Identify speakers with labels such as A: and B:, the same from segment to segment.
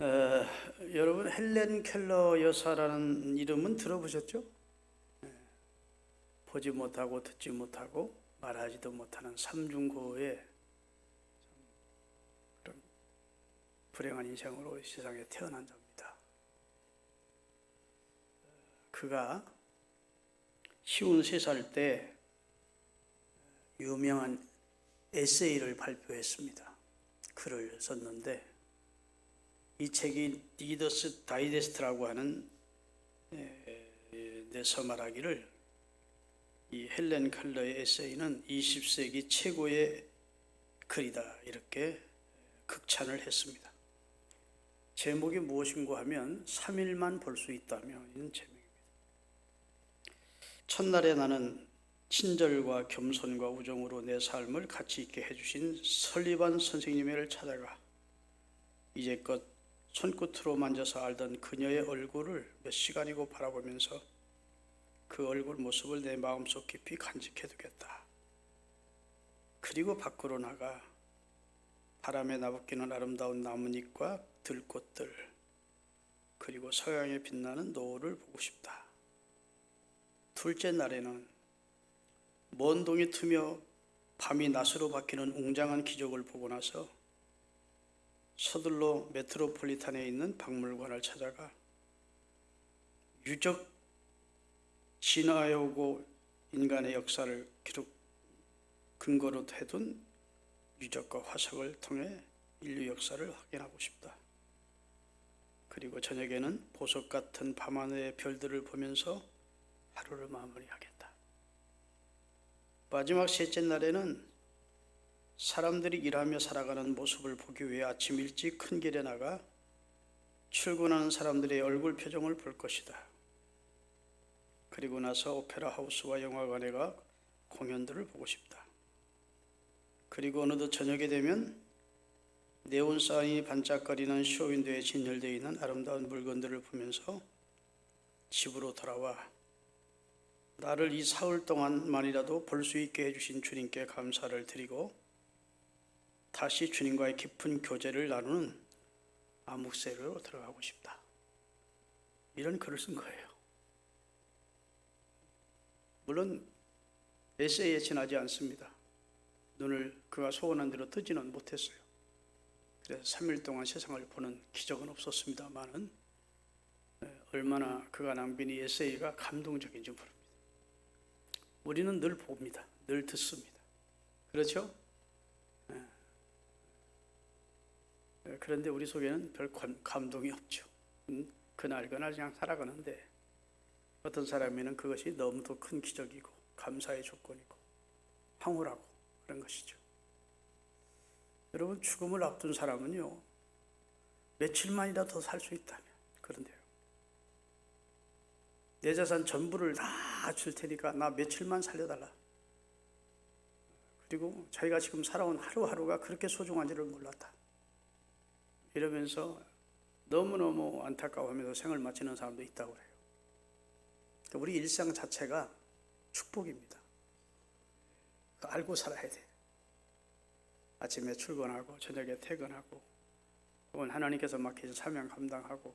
A: 어, 여러분 헬렌 켈러 여사라는 이름은 들어보셨죠? 보지 못하고 듣지 못하고 말하지도 못하는 삼중고의 그런 불행한 인생으로 세상에 태어난 자입니다. 그가 53살 때 유명한 에세이를 발표했습니다. 글을 썼는데 이 책이 리더스 다이제스트라고 하는 내서 말하기를 이 헬렌 켈러의 에세이는 20세기 최고의 글이다 이렇게 극찬을 했습니다. 제목이 무엇인가 하면 3일만 볼 수 있다며 이런 제목입니다. 첫날에 나는 친절과 겸손과 우정으로 내 삶을 가치 있게 해주신 설리반 선생님을 찾아가 이제껏 손끝으로 만져서 알던 그녀의 얼굴을 몇 시간이고 바라보면서 그 얼굴 모습을 내 마음속 깊이 간직해두겠다. 그리고 밖으로 나가 바람에 나부끼는 아름다운 나뭇잎과 들꽃들 그리고 서양에 빛나는 노을을 보고 싶다. 둘째 날에는 먼 동이 트며 밤이 낮으로 바뀌는 웅장한 기적을 보고 나서 서둘러 메트로폴리탄에 있는 박물관을 찾아가 유적 진화해 오고 인간의 역사를 근거로 해둔 유적과 화석을 통해 인류 역사를 확인하고 싶다. 그리고 저녁에는 보석 같은 밤하늘의 별들을 보면서 하루를 마무리하겠다. 마지막 셋째 날에는 사람들이 일하며 살아가는 모습을 보기 위해 아침 일찍 큰 길에 나가 출근하는 사람들의 얼굴 표정을 볼 것이다. 그리고 나서 오페라 하우스와 영화관에 가 공연들을 보고 싶다. 그리고 어느덧 저녁이 되면 네온 사인이 반짝거리는 쇼윈도에 진열되어 있는 아름다운 물건들을 보면서 집으로 돌아와 나를 이 사흘 동안만이라도 볼 수 있게 해주신 주님께 감사를 드리고 다시 주님과의 깊은 교제를 나누는 암흑세로 들어가고 싶다. 이런 글을 쓴 거예요. 물론 에세이에 지나지 않습니다. 눈을 그가 소원한 대로 뜨지는 못했어요. 그래서 3일 동안 세상을 보는 기적은 없었습니다만은 얼마나 그가 남긴 이 에세이가 감동적인지 모릅니다. 우리는 늘 봅니다. 늘 듣습니다. 그렇죠? 그런데 우리 속에는 별 감동이 없죠. 그날 그냥 살아가는데 어떤 사람에는 그것이 너무도 큰 기적이고 감사의 조건이고 황홀하고 그런 것이죠. 여러분 죽음을 앞둔 사람은요 며칠만이라도 더 살 수 있다면 그런데요 내 자산 전부를 다 줄 테니까 나 며칠만 살려달라. 그리고 자기가 지금 살아온 하루하루가 그렇게 소중한지를 몰랐다. 이러면서 너무너무 안타까워하면서 생을 마치는 사람도 있다고 그래요. 우리 일상 자체가 축복입니다. 알고 살아야 돼. 아침에 출근하고 저녁에 퇴근하고 혹은 하나님께서 맡기신 사명 감당하고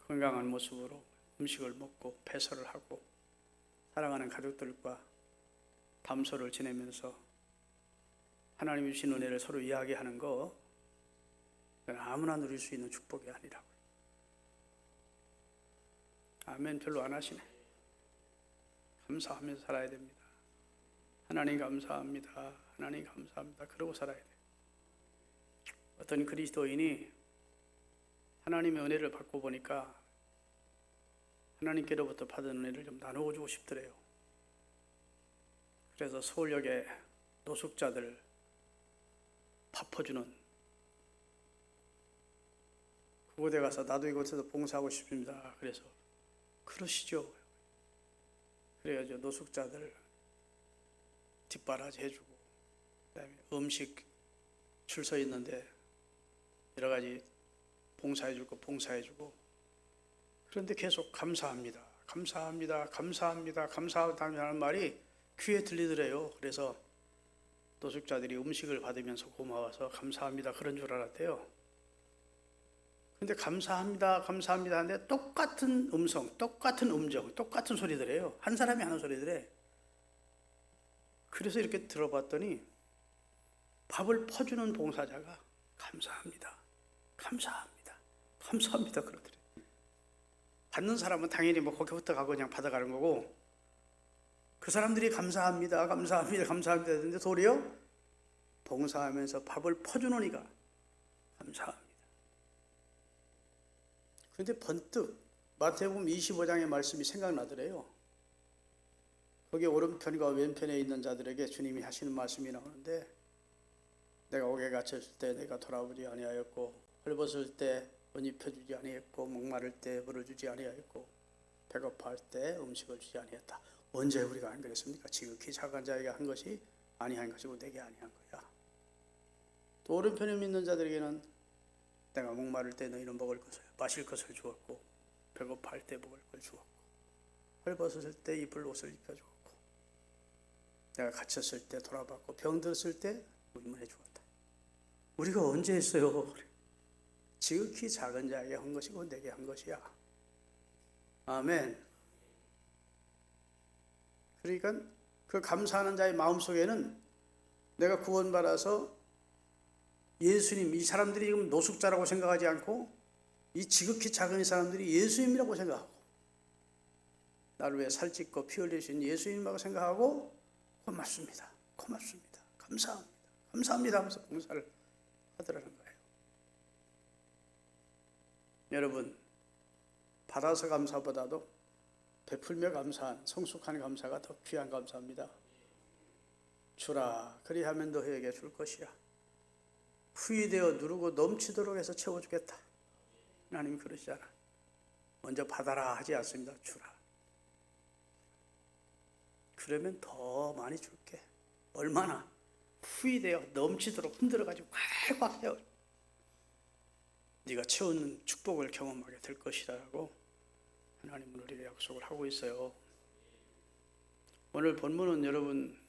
A: 건강한 모습으로 음식을 먹고 배설을 하고 사랑하는 가족들과 담소를 지내면서 하나님이 주신 은혜를 서로 이야기하는 거 아무나 누릴 수 있는 축복이 아니라고요. 아멘. 별로 안 하시네. 감사하면서 살아야 됩니다. 하나님 감사합니다. 하나님 감사합니다. 그러고 살아야 돼요. 어떤 그리스도인이 하나님의 은혜를 받고 보니까 하나님께로부터 받은 은혜를 좀 나누어 주고 싶더래요. 그래서 서울역에 노숙자들 밥 퍼주는 그곳에 가서 나도 이곳에서 봉사하고 싶습니다. 그래서 그러시죠. 그래가지고 노숙자들 뒷바라지 해주고 그다음에 음식 줄 서 있는데 여러 가지 봉사해줄 거 봉사해주고 그런데 계속 감사합니다. 감사합니다. 감사합니다. 감사하다는 말이 귀에 들리더래요. 그래서 노숙자들이 음식을 받으면서 고마워서 감사합니다 그런 줄 알았대요. 근데 감사합니다, 감사합니다 하는데 똑같은 음성, 똑같은 음정, 똑같은 소리들이에요. 한 사람이 하는 소리들에. 그래서 이렇게 들어봤더니 밥을 퍼주는 봉사자가 감사합니다, 감사합니다, 감사합니다 그러더래요. 받는 사람은 당연히 뭐 거기부터 가고 그냥 받아가는 거고, 그 사람들이 감사합니다, 감사합니다, 감사합니다 했는데 도리어 봉사하면서 밥을 퍼주는 이가 감사합니다. 그런데 번뜩 마태복음 25장의 말씀이 생각나더래요. 거기 오른편과 왼편에 있는 자들에게 주님이 하시는 말씀이 나오는데, 내가 옥에 갇혔을 때 내가 돌아보지 아니하였고, 헐벗을 때 옷 입혀주지 아니했고, 목마를 때 물을 주지 아니하였고, 배고파할 때 음식을 주지 아니했다. 언제 우리가 안 그랬습니까? 지극히 작은 자에게 한 것이 아니한 것이고 내게 아니한 거야. 또 오른편에 있는 자들에게는 내가 목마를 때 너희는 먹을 것을, 마실 것을 주었고, 배고파할 때 먹을 걸 주었고, 헐벗을 때 입을 옷을 입혀주었고, 내가 갇혔을 때 돌아봤고, 병들었을 때 의문해 주었다. 우리가 언제 했어요? 지극히 작은 자에게 한 것이고 내게 한 것이야. 아멘. 그러니까 그 감사하는 자의 마음속에는 내가 구원받아서 예수님, 이 사람들이 지금 노숙자라고 생각하지 않고 이 지극히 작은 이 사람들이 예수님이라고 생각하고, 나를 위해 살찢고 피 흘리신 예수님이라고 생각하고, 고맙습니다, 고맙습니다, 감사합니다, 감사합니다 하면서 봉사를 하더라는 거예요. 여러분, 받아서 감사보다도 베풀며 감사한 성숙한 감사가 더 귀한 감사입니다. 주라, 그리하면 너희에게 줄 것이야. 후이되어 누르고 넘치도록 해서 채워주겠다. 하나님 그러시잖아. 먼저 받아라 하지 않습니다. 주라. 그러면 더 많이 줄게. 얼마나? 후이되어 넘치도록 흔들어가지고 확확 해요. 네가 채우는 축복을 경험하게 될 것이라고 하나님은 우리에게 약속을 하고 있어요. 오늘 본문은 여러분,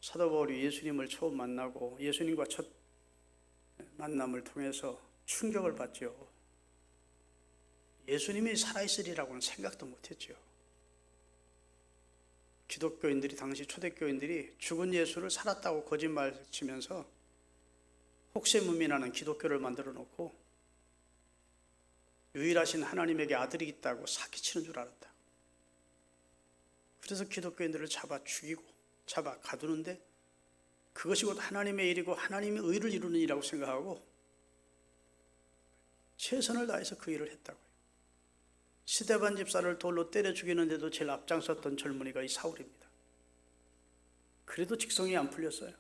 A: 사도 바울이 예수님을 처음 만나고 예수님과 첫 만남을 통해서 충격을 받죠. 예수님이 살아있으리라고는 생각도 못했죠. 기독교인들이, 당시 초대교인들이 죽은 예수를 살았다고 거짓말 치면서 혹세무민하는 기독교를 만들어 놓고 유일하신 하나님에게 아들이 있다고 사기치는 줄 알았다. 그래서 기독교인들을 잡아 죽이고 잡아 가두는데, 그것이 곧 하나님의 일이고 하나님의 의를 이루는 일이라고 생각하고 최선을 다해서 그 일을 했다고요. 스데반 집사를 돌로 때려 죽이는데도 제일 앞장섰던 젊은이가 이 사울입니다. 그래도 직성이 안 풀렸어요.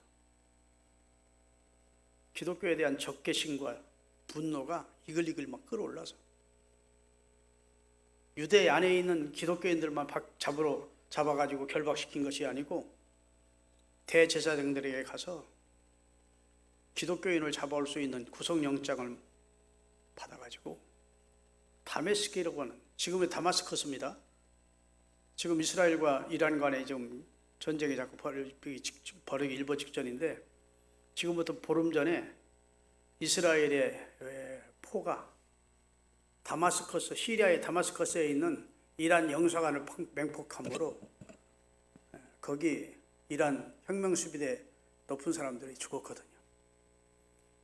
A: 기독교에 대한 적개심과 분노가 이글이글 막 끌어올라서 유대 안에 있는 기독교인들만 잡아가지고 결박시킨 것이 아니고 대제사장들에게 가서 기독교인을 잡아올 수 있는 구속영장을 받아가지고 다메스크라고 하는, 지금의 다마스커스입니다. 지금 이스라엘과 이란 간에 좀 전쟁이 자꾸 벌어지기 일보 직전인데, 지금부터 보름 전에 이스라엘의 포가 다마스커스, 시리아의 다마스커스에 있는 이란 영사관을 맹폭함으로 거기 이란 혁명수비대 높은 사람들이 죽었거든요.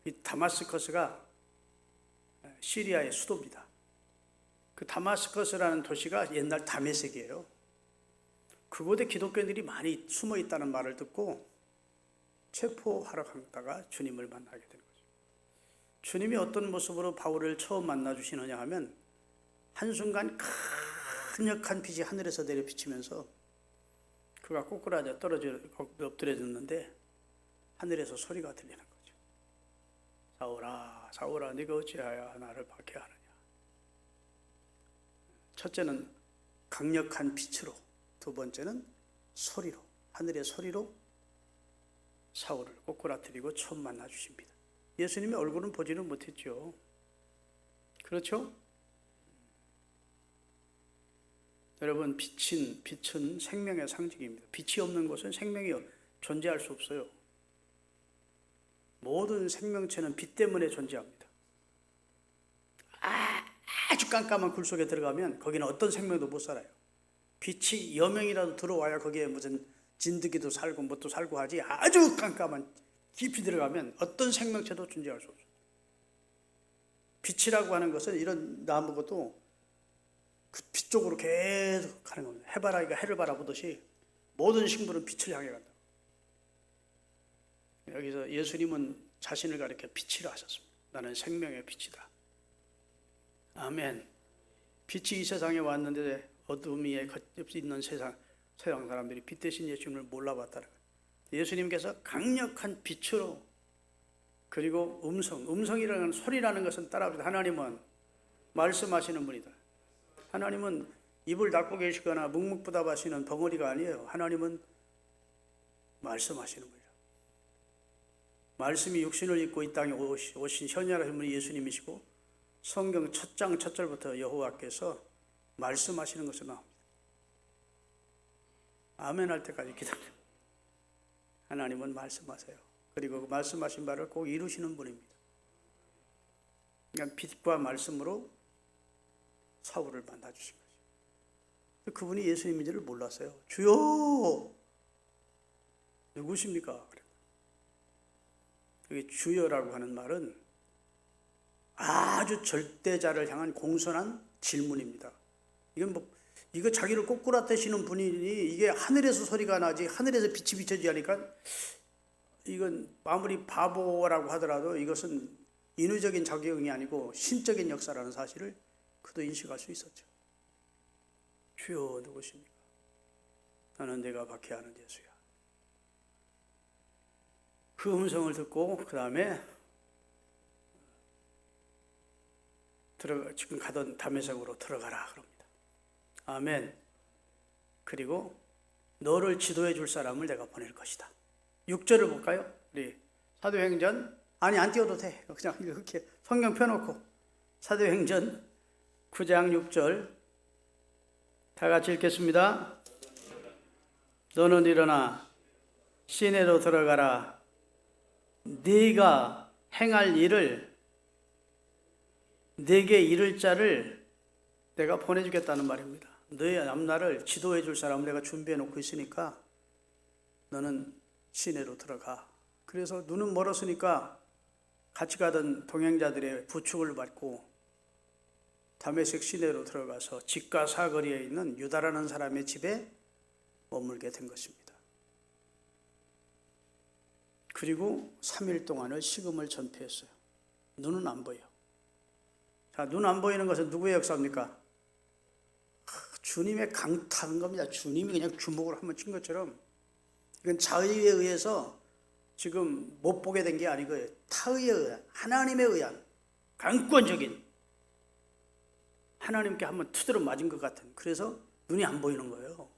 A: 이 다마스커스가 시리아의 수도입니다. 그 다마스커스라는 도시가 옛날 다메섹이에요. 그곳에 기독교인들이 많이 숨어 있다는 말을 듣고 체포하러 갔다가 주님을 만나게 된 거죠. 주님이 어떤 모습으로 바울을 처음 만나 주시느냐 하면, 한순간 강력한 빛이 하늘에서 내려 비치면서 그가 꼬꾸라져 떨어져 엎드려졌는데 하늘에서 소리가 들리는 거죠. 사울아, 사울아, 네가 어찌하여 나를 박해하느냐. 첫째는 강력한 빛으로, 두 번째는 소리로, 하늘의 소리로 사울을 꼬꾸라뜨리고 처음 만나 주십니다. 예수님의 얼굴은 보지는 못했죠. 그렇죠? 여러분, 빛은 생명의 상징입니다. 빛이 없는 곳은 생명이 존재할 수 없어요. 모든 생명체는 빛 때문에 존재합니다. 아주 깜깜한 굴 속에 들어가면 거기는 어떤 생명도 못 살아요. 빛이 여명이라도 들어와야 거기에 무슨 진드기도 살고 뭣도 살고 하지, 아주 깜깜한 깊이 들어가면 어떤 생명체도 존재할 수 없어요. 빛이라고 하는 것은 이런 나무도 그 빛 쪽으로 계속 가는 겁니다. 해바라기가 해를 바라보듯이 모든 식물은 빛을 향해 간다. 여기서 예수님은 자신을 가리켜 빛이라 하셨습니다. 나는 생명의 빛이다. 아멘. 빛이 이 세상에 왔는데 어둠이 겉없이 있는 세상 사람들이 빛 대신 예수님을 몰라봤다는 거예요. 예수님께서 강력한 빛으로, 그리고 음성이라는 소리라는 것은 따라합니다. 하나님은 말씀하시는 분이다. 하나님은 입을 닫고 계시거나 묵묵부답하시는 벙어리가 아니에요. 하나님은 말씀하시는 분이다. 말씀이 육신을 입고 이 땅에 오신 현현하신 분이 예수님이시고, 성경 첫 장 첫 절부터 여호와께서 말씀하시는 것을 나옵니다. 아멘 할 때까지 기다려요. 하나님은 말씀하세요. 그리고 그 말씀하신 바를 꼭 이루시는 분입니다. 그러니까 빛과 말씀으로 사울을 만나주신 거죠. 그분이 예수님인지를 몰랐어요. 주여! 누구십니까? 여기 주여라고 하는 말은 아주 절대자를 향한 공손한 질문입니다. 이거 자기를 꼬꾸라뜨시는 분이 이게 하늘에서 소리가 나지, 하늘에서 빛이 비춰지지 않으니까, 이건 아무리 바보라고 하더라도 이것은 인위적인 작용이 아니고 신적인 역사라는 사실을 그도 인식할 수 있었죠. 주여 누구십니까? 나는 내가 박해하는 예수야. 그 음성을 듣고 그 다음에 지금 가던 다메섹으로 들어가라 그럽니다. 아멘. 그리고 너를 지도해 줄 사람을 내가 보낼 것이다. 6절을 볼까요? 우리 사도행전, 아니 안 띄워도 돼. 그냥 이렇게 성경 펴놓고 사도행전 9장 6절 다 같이 읽겠습니다. 너는 일어나 시내로 들어가라. 네가 행할 일을, 네게 이를 자를 내가 보내주겠다는 말입니다. 너의 앞날을 지도해 줄 사람을 내가 준비해 놓고 있으니까 너는 시내로 들어가. 그래서 눈은 멀었으니까 같이 가던 동행자들의 부축을 받고 다메섹 시내로 들어가서 집과 사거리에 있는 유다라는 사람의 집에 머물게 된 것입니다. 그리고 3일 동안을 식음을 전폐했어요. 눈은 안 보여. 자, 눈 안 보이는 것은 누구의 역사입니까? 주님의 강타한 겁니다. 주님이 그냥 주먹으로 한번 친 것처럼. 이건 자의에 의해서 지금 못 보게 된 게 아니고 타의에 의한, 하나님에 의한 강권적인, 하나님께 한번 투드러 맞은 것 같은, 그래서 눈이 안 보이는 거예요.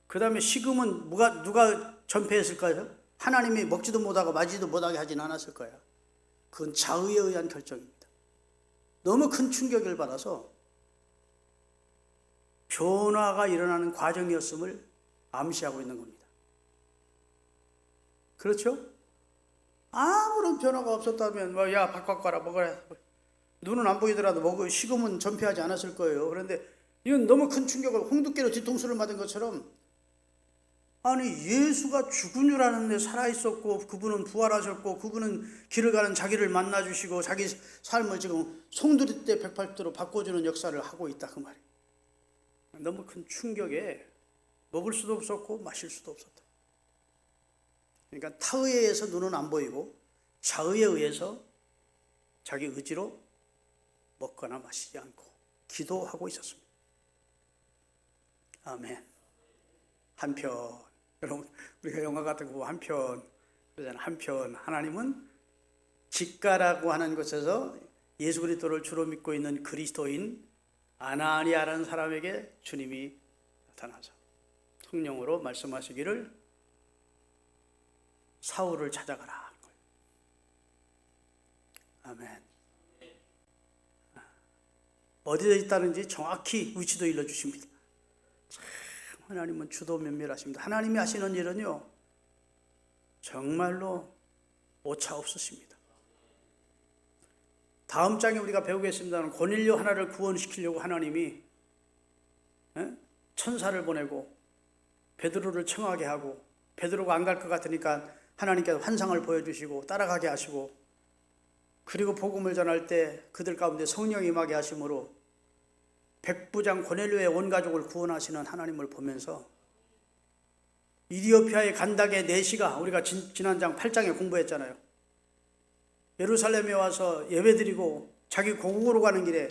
A: 그 다음에 식음은 누가 전폐했을까요? 하나님이 먹지도 못하고 마지도 못하게 하진 않았을 거야. 그건 자의에 의한 결정입니다. 너무 큰 충격을 받아서 변화가 일어나는 과정이었음을 암시하고 있는 겁니다. 그렇죠? 아무런 변화가 없었다면 야 바꿔 가라 먹어라. 눈은 안 보이더라도 식음은 전폐하지 않았을 거예요. 그런데 이건 너무 큰 충격을, 홍두깨로 뒤통수를 맞은 것처럼, 아니 예수가 죽은 줄 아는데 살아있었고, 그분은 부활하셨고, 그분은 길을 가는 자기를 만나주시고 자기 삶을 지금 송두리째 180도로 바꿔주는 역사를 하고 있다 그 말이에요. 너무 큰 충격에 먹을 수도 없었고 마실 수도 없었다. 그러니까 타의에 의해서 눈은 안 보이고 자의에 의해서 자기 의지로 먹거나 마시지 않고 기도하고 있었습니다. 아멘. 한편, 여러분 우리가 영화 같은 거 보면 한편 그러잖아요. 한편 하나님은 직가라고 하는 곳에서 예수 그리스도를 주로 믿고 있는 그리스도인 아나니아라는 사람에게 주님이 나타나서 성령으로 말씀하시기를 사울을 찾아가라. 아멘. 어디에 있다는지 정확히 위치도 일러주십니다. 참 하나님은 주도 면밀하십니다. 하나님이 하시는 일은요 정말로 오차 없으십니다. 다음 장에 우리가 배우겠습니다는 고넬료 하나를 구원시키려고 하나님이 천사를 보내고 베드로를 청하게 하고, 베드로가 안 갈 것 같으니까 하나님께서 환상을 보여주시고 따라가게 하시고, 그리고 복음을 전할 때 그들 가운데 성령이 임하게 하심으로 백부장 고넬료의 온 가족을 구원하시는 하나님을 보면서 이디오피아의 간닥의 내시가, 우리가 지난 장 8장에 공부했잖아요. 예루살렘에 와서 예배드리고 자기 고국으로 가는 길에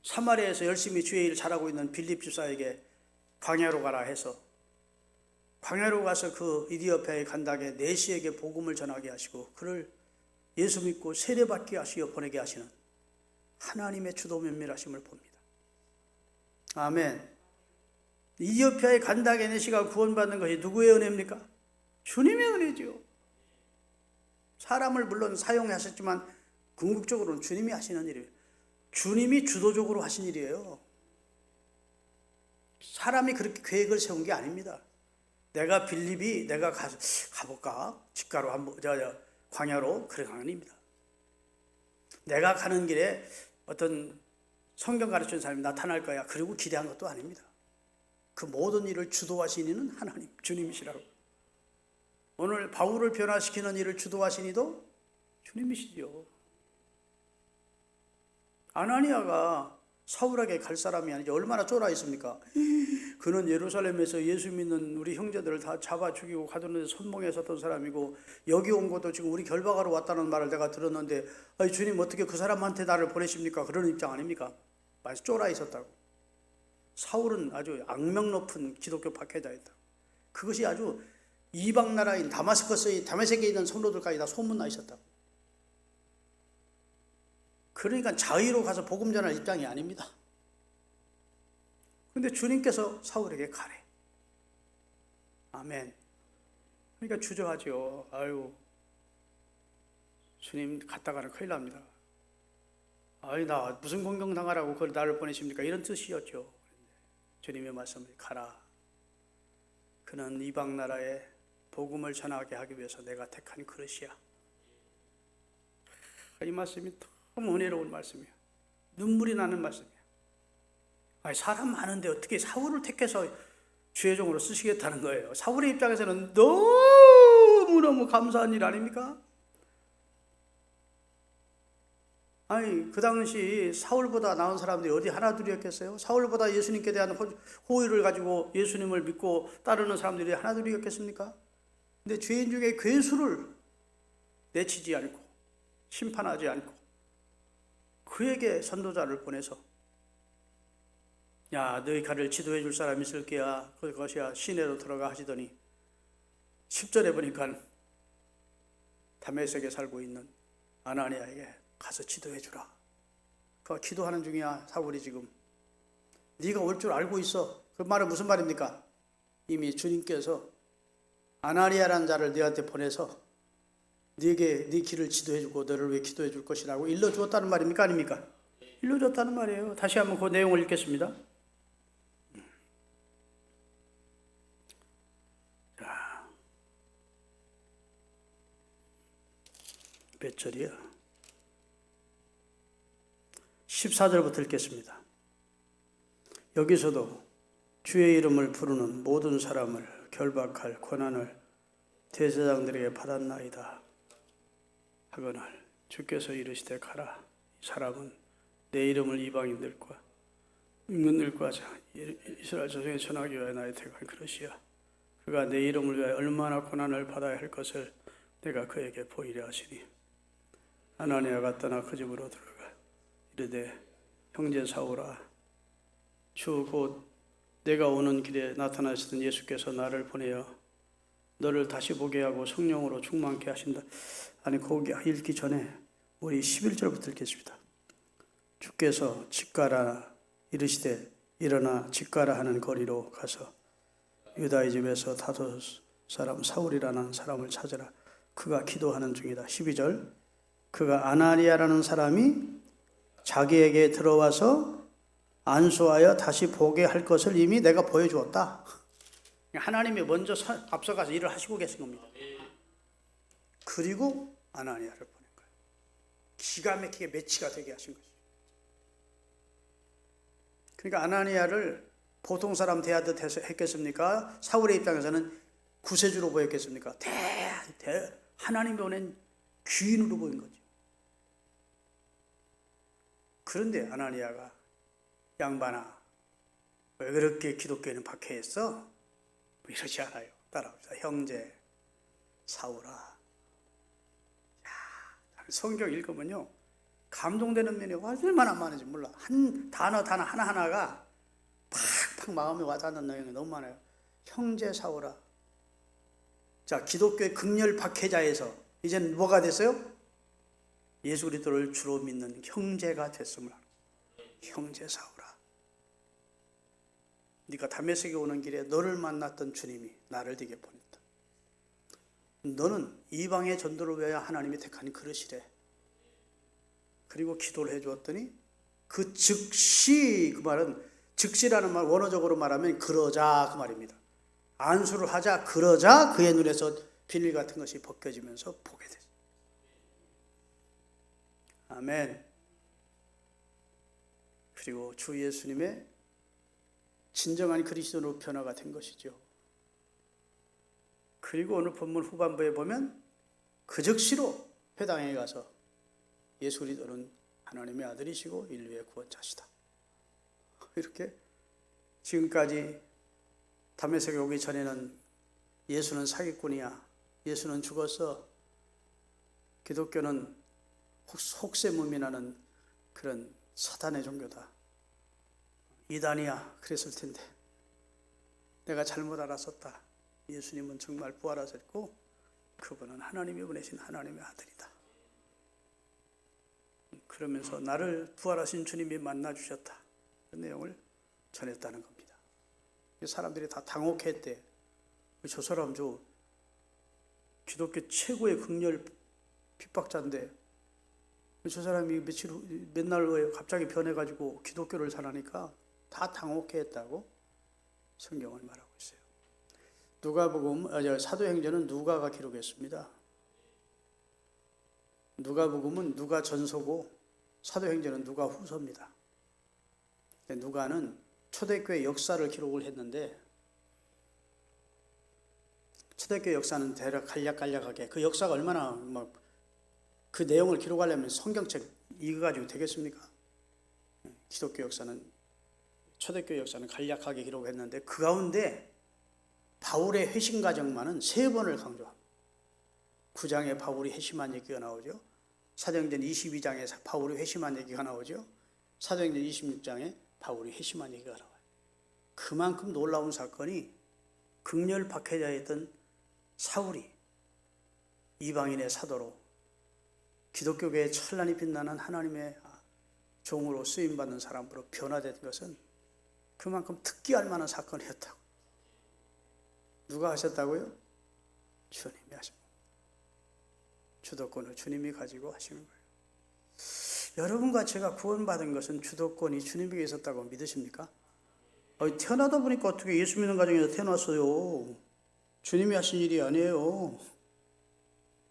A: 사마리아에서 열심히 주의 일을 잘하고 있는 빌립 집사에게 광야로 가라 해서 광야로 가서 그 이디오피아의 간닥의 내시에게 복음을 전하게 하시고 그를 예수 믿고 세례받게 하시어 보내게 하시는 하나님의 주도 면밀하심을 봅니다. 아멘. 이디오피아의 간닥의 내시가 구원받는 것이 누구의 은혜입니까? 주님의 은혜죠. 사람을 물론 사용하셨지만 궁극적으로는 주님이 하시는 일이에요. 주님이 주도적으로 하신 일이에요. 사람이 그렇게 계획을 세운 게 아닙니다. 내가 가볼까? 직가로 한번 광야로, 그런 거 아닙니다. 내가 가는 길에 어떤 성경 가르치는 사람이 나타날 거야, 그리고 기대한 것도 아닙니다. 그 모든 일을 주도하신 이는 하나님, 주님이시라고. 오늘 바울을 변화시키는 일을 주도하신 이도 주님이시죠. 아나니아가 사울에게 갈 사람이 아니죠. 얼마나 쫄아 있습니까? 그는 예루살렘에서 예수 믿는 우리 형제들을 다 잡아 죽이고 가두는데 손목에 섰던 사람이고, 여기 온 것도 지금 우리 결박하러 왔다는 말을 내가 들었는데, 아니 주님 어떻게 그 사람한테 나를 보내십니까? 그런 입장 아닙니까? 많이 쫄아 있었다고. 사울은 아주 악명 높은 기독교 박해자였다. 그것이 아주 이방 나라인 다메섹에 있는 성도들까지 다 소문나 있었다고. 그러니까 자의로 가서 복음 전할 입장이 아닙니다. 그런데 주님께서 사울에게 가래. 아멘. 그러니까 주저하죠. 아유, 주님 갔다가는 큰일 납니다. 아유, 나 무슨 공경 당하라고 그걸 나를 보내십니까? 이런 뜻이었죠. 주님의 말씀을 가라. 그는 이방 나라에 복음을 전하게 하기 위해서 내가 택한 그릇이야. 이 말씀이 너무 은혜로운 말씀이에요. 눈물이 나는 말씀이에요. 아니, 사람 많은데 어떻게 사울을 택해서 주의 종으로 쓰시겠다는 거예요. 사울의 입장에서는 너무너무 감사한 일 아닙니까? 아니, 그 당시 사울보다 나은 사람들이 어디 하나둘이었겠어요? 사울보다 예수님께 대한 호의를 가지고 예수님을 믿고 따르는 사람들이 하나둘이었겠습니까? 근데 죄인 중에 괴수를 내치지 않고 심판하지 않고 그에게 선도자를 보내서, 야, 너희 가를 지도해 줄 사람 있을 게야. 그것이야 시내로 들어가 하시더니 10절에 보니까 다메섹에 살고 있는 아나니아에게 가서 지도해 주라. 그 기도하는 중이야. 사울이 지금 네가 올 줄 알고 있어. 그 말은 무슨 말입니까? 이미 주님께서 아나니아라는 자를 네한테 보내서 네게 네 길을 지도해 주고 너를 위해 기도해 줄 것이라고 일러 주었다는 말입니까? 아닙니까? 일러 줬다는 말이에요. 다시 한번 그 내용을 읽겠습니다. 자, 몇 절이야? 14절부터 읽겠습니다. 여기서도 주의 이름을 부르는 모든 사람을 결박할 권한을 대제사장들에게 받았나이다 하거늘 주께서 이르시되 가라. 이 사람은 내 이름을 이방인들과 임금들과 이스라엘 자손에 전하기 위하여 나의 택한 그릇이야. 그가 내 이름을 위하여 얼마나 고난을 받아야 할 것을 내가 그에게 보이려 하시니, 아나니아가 떠나 그 집으로 들어가 이르되 형제 사울아, 주 곧 내가 오는 길에 나타나시던 예수께서 나를 보내어 너를 다시 보게 하고 성령으로 충만케 하신다. 아니, 거기 읽기 전에 우리 11절부터 읽겠습니다. 주께서 집 가라 이르시되 일어나 집 가라 하는 거리로 가서 유다의 집에서 다섯 사람 사울이라는 사람을 찾으라. 그가 기도하는 중이다. 12절, 그가 아나니아라는 사람이 자기에게 들어와서 안수하여 다시 보게 할 것을 이미 내가 보여주었다. 하나님이 먼저 앞서가서 일을 하시고 계신 겁니다. 그리고 아나니아를 보낸 거예요. 기가 막히게 매치가 되게 하신 것이죠. 그러니까 아나니아를 보통 사람 대하듯 했겠습니까? 사울의 입장에서는 구세주로 보였겠습니까? 하나님이 보낸 귀인으로 보인 거죠. 그런데 아나니아가 양반아, 왜 그렇게 기독교에는 박해했어? 이러지 않아요. 따라합시다. 형제 사울아. 성경 읽으면요, 감동되는 면이 얼마나 많은지 몰라. 한 단어 하나하나가 팍팍 마음에 와닿는 내용이 너무 많아요. 형제 사울아. 자, 기독교의 극렬 박해자에서 이제는 뭐가 됐어요? 예수 그리스도를 주로 믿는 형제가 됐음을. 형제 사울아. 네가 다메섹에 오는 길에 너를 만났던 주님이 나를 네게 보냈다. 너는 이방의 전도를 위하여 하나님이 택한 그릇이래. 그리고 기도를 해주었더니 그 즉시, 그 말은 즉시라는 말 원어적으로 말하면 그러자 그 말입니다. 안수를 하자 그러자 그의 눈에서 비늘 같은 것이 벗겨지면서 보게 됐어요. 아멘. 그리고 주 예수님의 진정한 그리스도로 변화가 된 것이죠. 그리고 오늘 본문 후반부에 보면 그 즉시로 회당에 가서 예수 그리스도는 하나님의 아들이시고 인류의 구원자시다. 이렇게 지금까지 다메섹에 오기 전에는 예수는 사기꾼이야. 예수는 죽었어. 기독교는 혹세무민하는 그런 사단의 종교다. 이단이야. 그랬을 텐데 내가 잘못 알았었다. 예수님은 정말 부활하셨고 그분은 하나님이 보내신 하나님의 아들이다. 그러면서 나를 부활하신 주님이 만나주셨다. 그 내용을 전했다는 겁니다. 사람들이 다 당혹했대. 저 사람 저 기독교 최고의 극렬 핍박자인데 저 사람이 맨날 후에 갑자기 변해가지고 기독교를 전하니까 다 당혹했다고 성경을 말하고 있어요. 누가복음, 사도행전은 누가가 기록했습니다. 누가복음은 누가 전서고 사도행전은 누가 후서입니다. 누가는 초대교회 역사를 기록을 했는데 초대교회 역사는 대략 간략하게 그 역사가 얼마나 그 내용을 기록하려면 성경책 이거 가지고 되겠습니까? 기독교 역사는 초대교회 역사는 간략하게 기록했는데 그 가운데 바울의 회심 과정만은 3번을 강조합니다. 9장에 바울이 회심한 얘기가 나오죠. 사도행전 22장에 바울이 회심한 얘기가 나오죠. 사도행전 26장에 바울이 회심한 얘기가 나와요. 그만큼 놀라운 사건이 극렬 박해자였던 사울이 이방인의 사도로 기독교계에 찬란히 빛나는 하나님의 종으로 쓰임받는 사람으로 변화된 것은 그만큼 특기할 만한 사건이었다고. 누가 하셨다고요? 주님이 하신 거예요. 주도권을 주님이 가지고 하시는 거예요. 여러분과 제가 구원받은 것은 주도권이 주님에게 있었다고 믿으십니까? 태어나다 보니까 어떻게 예수 믿는 가정에서 태어났어요. 주님이 하신 일이 아니에요.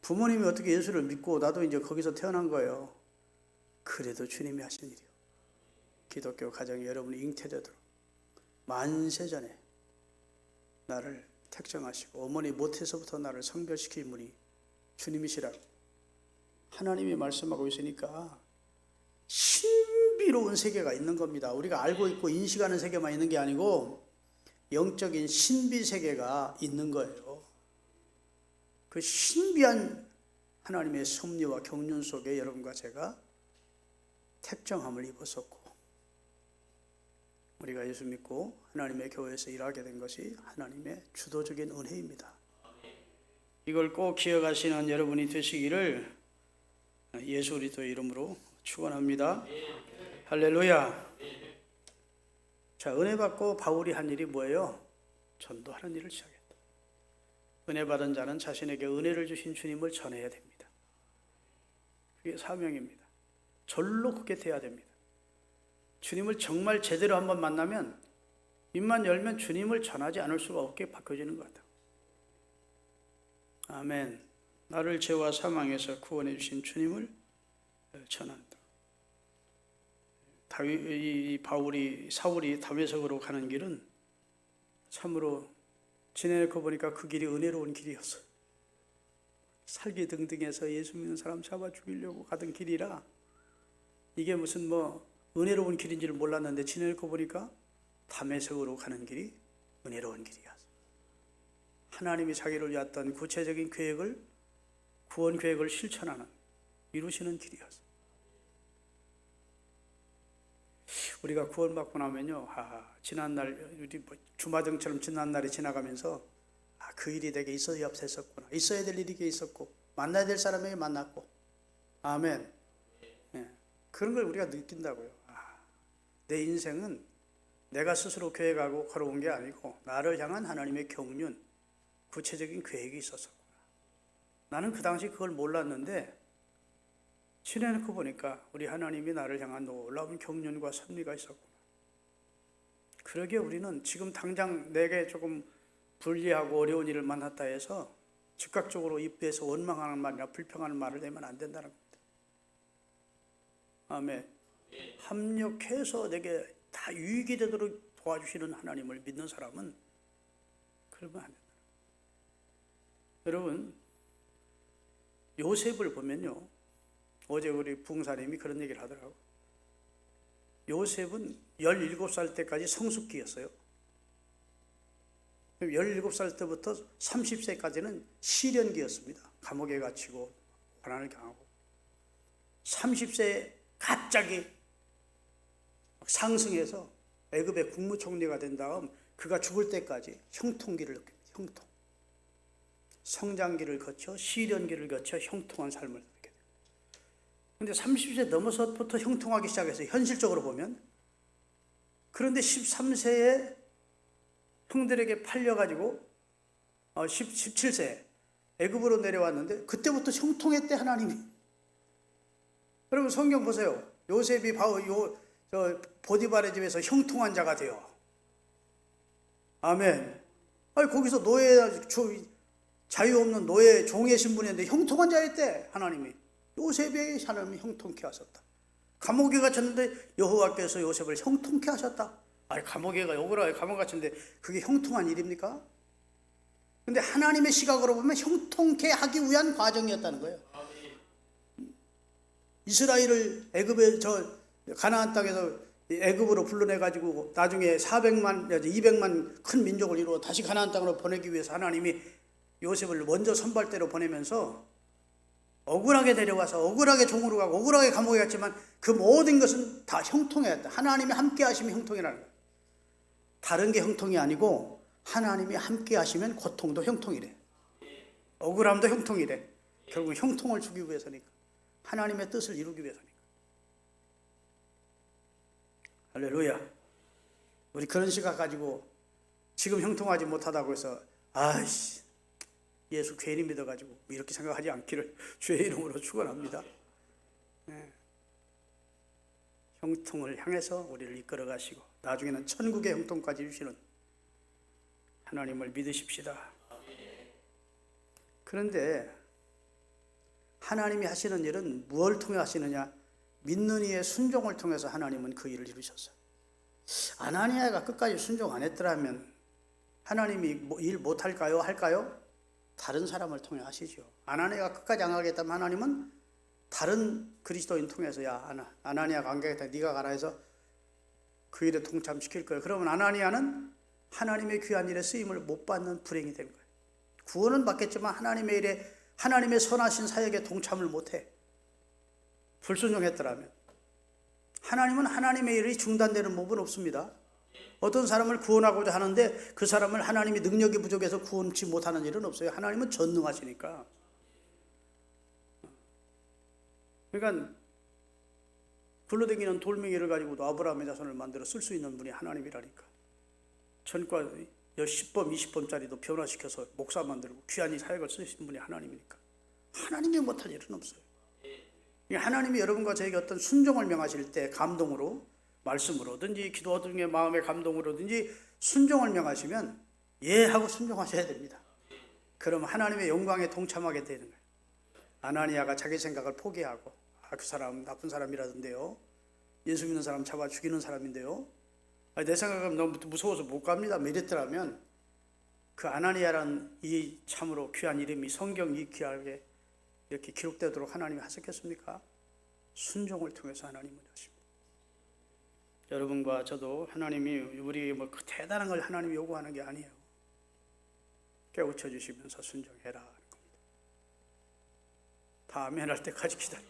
A: 부모님이 어떻게 예수를 믿고 나도 이제 거기서 태어난 거예요. 그래도 주님이 하신 일이요. 기독교 가정이 여러분이 잉태되도록 만세전에 나를 택정하시고 어머니 모태에서부터 나를 성별시킨 분이 주님이시라고 하나님이 말씀하고 있으니까 신비로운 세계가 있는 겁니다. 우리가 알고 있고 인식하는 세계만 있는 게 아니고 영적인 신비 세계가 있는 거예요. 그 신비한 하나님의 섭리와 경륜 속에 여러분과 제가 택정함을 입었었고 우리가 예수 믿고 하나님의 교회에서 일하게 된 것이 하나님의 주도적인 은혜입니다. 이걸 꼭 기억하시는 여러분이 되시기를 예수 그리스도의 이름으로 축원합니다. 할렐루야. 자, 은혜 받고 바울이 한 일이 뭐예요? 전도하는 일을 시작했다. 은혜 받은 자는 자신에게 은혜를 주신 주님을 전해야 됩니다. 그게 사명입니다. 절로 그게 돼야 됩니다. 주님을 정말 제대로 한번 만나면 입만 열면 주님을 전하지 않을 수가 없게 바뀌어지는 것 같아요. 아멘. 나를 죄와 사망에서 구원해 주신 주님을 전한다. 사울이 다메섹으로 가는 길은 참으로 지내놓고 보니까 그 길이 은혜로운 길이었어. 살기 등등해서 예수 믿는 사람 잡아 죽이려고 가던 길이라 이게 무슨 은혜로운 길인지를 몰랐는데 지내놓고 보니까 다메섹으로 가는 길이 은혜로운 길이야. 하나님이 자기를 위했던 구체적인 계획을, 구원 계획을 실천하는, 이루시는 길이었어. 우리가 구원받고 나면요, 지난날 우리 주마등처럼 지난 날이 지나가면서 그 일이 내게 있어야 했었구나, 있어야 될 일이 있었고, 만나야 될 사람에게 만났고, 아멘. 네. 그런 걸 우리가 느낀다고요. 내 인생은 내가 스스로 계획하고 걸어온 게 아니고 나를 향한 하나님의 경륜, 구체적인 계획이 있었구나. 나는 그 당시 그걸 몰랐는데 지내놓고 보니까 우리 하나님이 나를 향한 놀라운 경륜과 섭리가 있었구나. 그러기에 우리는 지금 당장 내게 조금 불리하고 어려운 일을 만났다 해서 즉각적으로 입에서 원망하는 말이나 불평하는 말을 내면 안 된다는 겁니다. 아멘. 합력해서 내게 다 유익이 되도록 도와주시는 하나님을 믿는 사람은 그러면 안 된다. 여러분, 요셉을 보면요, 어제 우리 부흥사님이 그런 얘기를 하더라고요. 요셉은 17살 때까지 성숙기였어요. 17살 때부터 30세까지는 시련기였습니다. 감옥에 갇히고 고난을 당하고 30세에 갑자기 상승해서 애굽의 국무총리가 된 다음 그가 죽을 때까지 형통기를 느낍니다. 형통. 성장기를 거쳐 시련기를 거쳐 형통한 삶을 살게 돼요. 그런데 30세 넘어서부터 형통하기 시작해서 현실적으로 보면, 그런데 13세에 형들에게 팔려가지고 17세 애굽으로 내려왔는데 그때부터 형통했대 하나님이. 여러분 성경 보세요. 요셉이 보디발의 집에서 형통한 자가 되어. 아멘. 거기서 자유 없는 노예 종의 신분이었는데 형통한 자였대 하나님이. 요셉의 하나님이 형통케 하셨다. 감옥에 갇혔는데 여호와께서 요셉을 형통케 하셨다. 감옥에 억울하게 감옥 갇혔는데 그게 형통한 일입니까? 근데 하나님의 시각으로 보면 형통케 하기 위한 과정이었다는 거예요. 이스라엘을 가나안 땅에서 애굽으로 불러내가지고 나중에 200만 큰 민족을 이루어 다시 가나안 땅으로 보내기 위해서 하나님이 요셉을 먼저 선발대로 보내면서 억울하게 데려와서 억울하게 종으로 가고 억울하게 감옥에 갔지만 그 모든 것은 다 형통이었다. 하나님이 함께 하시면 형통이라는 거예요. 다른 게 형통이 아니고 하나님이 함께 하시면 고통도 형통이래. 억울함도 형통이래. 결국 형통을 주기 위해서니까. 하나님의 뜻을 이루기 위해서니까. 할렐루야. 우리 그런 시각 가지고 지금 형통하지 못하다고 해서 예수 괜히 믿어가지고 이렇게 생각하지 않기를 주의 이름으로 축원합니다. 네. 형통을 향해서 우리를 이끌어 가시고 나중에는 천국의 형통까지 주시는 하나님을 믿으십시다. 그런데 하나님이 하시는 일은 무엇을 통해 하시느냐? 믿는 이의 순종을 통해서 하나님은 그 일을 이루셨어요. 아나니아가 끝까지 순종 안 했더라면 하나님이 일 못할까요? 할까요? 다른 사람을 통해 하시죠. 아나니아가 끝까지 안 가겠다면 하나님은 다른 그리스도인 통해서 아나니아가 안 가겠다, 네가 가라 해서 그 일에 동참시킬 거예요. 그러면 아나니아는 하나님의 귀한 일에 쓰임을 못 받는 불행이 된 거예요. 구원은 받겠지만 하나님의 일에, 하나님의 선하신 사역에 동참을 못해. 불순종했더라면. 하나님은 하나님의 일이 중단되는 법은 없습니다. 어떤 사람을 구원하고자 하는데 그 사람을 하나님이 능력이 부족해서 구원치 못하는 일은 없어요. 하나님은 전능하시니까. 그러니까 굴러다니는 돌멩이를 가지고도 아브라함의 자손을 만들어 쓸 수 있는 분이 하나님이라니까. 전과 10번, 20번짜리도 변화시켜서 목사 만들고 귀한 사역을 쓰신 분이 하나님이니까. 하나님이 못할 일은 없어요. 하나님이 여러분과 저에게 어떤 순종을 명하실 때 감동으로, 말씀으로든지 기도 등의 마음의 감동으로든지 순종을 명하시면 예 하고 순종하셔야 됩니다. 그럼 하나님의 영광에 동참하게 되는 거예요. 아나니아가 자기 생각을 포기하고 그 사람 나쁜 사람이라던데요. 예수 믿는 사람 잡아 죽이는 사람인데요. 내 생각은 너무 무서워서 못 갑니다. 이랬더라면 그 아나니아라는 이 참으로 귀한 이름이 성경 이 귀하게 이렇게 기록되도록 하나님이 하셨겠습니까? 순종을 통해서 하나님은 하십니다. 여러분과 저도 하나님이 우리 뭐 그 대단한 걸 하나님이 요구하는 게 아니에요. 깨우쳐 주시면서 순종해라 하는 겁니다. 다 아멘 할 때까지 기다려.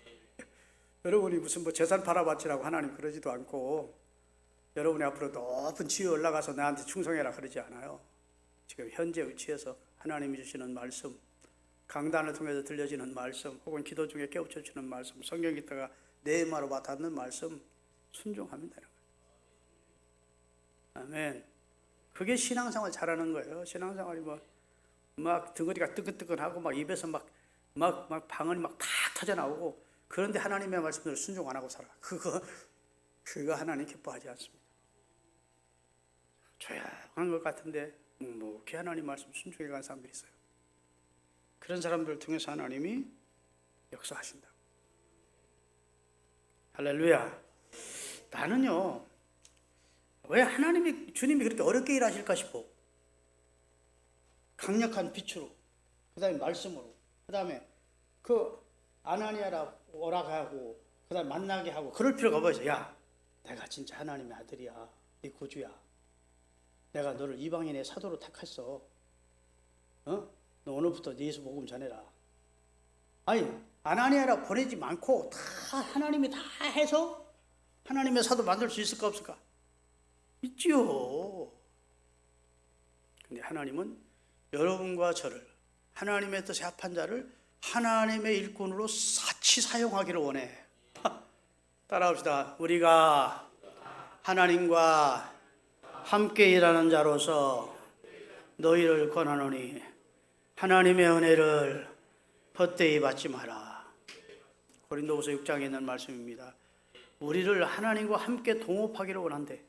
A: 여러분이 무슨 뭐 재산 팔아바치라고 하나님 그러지도 않고, 여러분이 앞으로 높은 지위에 올라가서 나한테 충성해라 그러지 않아요. 지금 현재 위치에서 하나님이 주시는 말씀, 강단을 통해서 들려지는 말씀, 혹은 기도 중에 깨우쳐 주시는 말씀, 성경 읽다가 내 말로 와닿는 말씀 순종하면 되는 거예요. 아멘. 그게 신앙생활 잘하는 거예요. 신앙생활이 막 등어리가 뜨끈뜨끈하고 막 입에서 막 방언이 막 다 터져 나오고, 그런데 하나님의 말씀을 순종 안 하고 살아. 그거 하나님 기뻐하지 않습니다. 조용한 것 같은데 묵묵히 하나님 말씀 순종해 간 사람들이 있어요. 그런 사람들을 통해서 하나님이 역사하신다. 할렐루야. 나는요, 왜 주님이 그렇게 어렵게 일하실까 싶어. 강력한 빛으로, 그 다음에 말씀으로, 그 다음에 그 아나니아라 오라가고, 그 다음에 만나게 하고, 그럴 필요가 뭐죠? 야, 내가 진짜 하나님의 아들이야, 네 구주야. 내가 너를 이방인의 사도로 택했어. 너 오늘부터 예수 복음 전해라. 아니, 아나니아라 보내지 않고 다 하나님이 다 해서 하나님의 사도 만들 수 있을까 없을까? 있지요. 근데 하나님은 여러분과 저를, 하나님의 뜻에 합한 자를 하나님의 일꾼으로 사치 사용하기를 원해. 따라합시다. 우리가 하나님과 함께 일하는 자로서 너희를 권하노니 하나님의 은혜를 헛되이 받지 마라. 고린도후서 6장에 있는 말씀입니다. 우리를 하나님과 함께 동업하기를 원한대.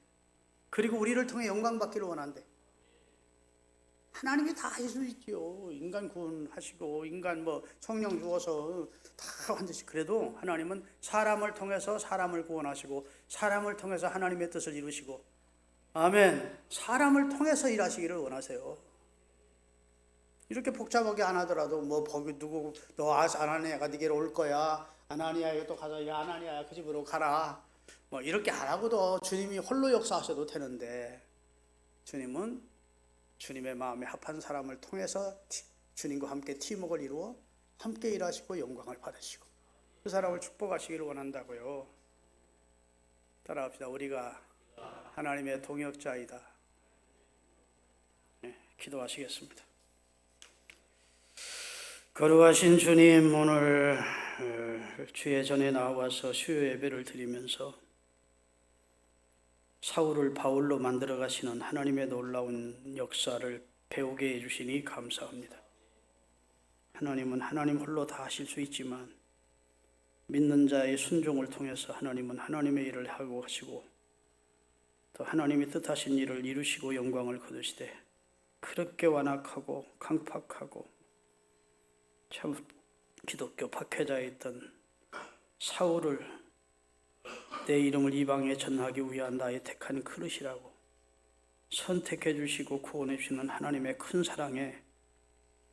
A: 그리고 우리를 통해 영광 받기를 원한대. 하나님이 다 할 수 있지요. 인간 구원하시고 인간 성령 주어서 다 반드시. 그래도 하나님은 사람을 통해서 사람을 구원하시고 사람을 통해서 하나님의 뜻을 이루시고, 아멘, 사람을 통해서 일하시기를 원하세요. 이렇게 복잡하게 안 하더라도 누구 너 아나니아가 네게로 올 거야. 아나니아에 또 가서 야 아나니아야 그 집으로 가라. 이렇게 안 하고도 주님이 홀로 역사하셔도 되는데, 주님은 주님의 마음에 합한 사람을 통해서 주님과 함께 팀워크를 이루어 함께 일하시고 영광을 받으시고 그 사람을 축복하시기를 원한다고요. 따라합시다. 우리가 하나님의 동역자이다. 네, 기도하시겠습니다. 거룩하신 주님, 오늘 주의 전에 나와서 수요 예배를 드리면서 사울을 바울로 만들어 가시는 하나님의 놀라운 역사를 배우게 해주시니 감사합니다. 하나님은 하나님 홀로 다 하실 수 있지만 믿는 자의 순종을 통해서 하나님은 하나님의 일을 하고 하시고 또 하나님이 뜻하신 일을 이루시고 영광을 거두시되, 그렇게 완악하고 강팍하고 참 기독교 박해자에 있던 사울을 내 이름을 이방에 전하기 위한 나의 택한 그릇이라고 선택해 주시고 구원해 주시는 하나님의 큰 사랑에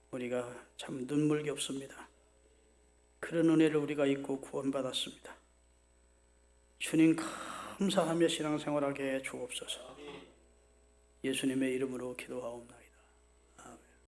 A: 우리가 참 눈물겹습니다. 그런 은혜를 우리가 잊고 구원받았습니다. 주님 감사하며 신앙생활하게 해 주옵소서. 예수님의 이름으로 기도하옵나이다.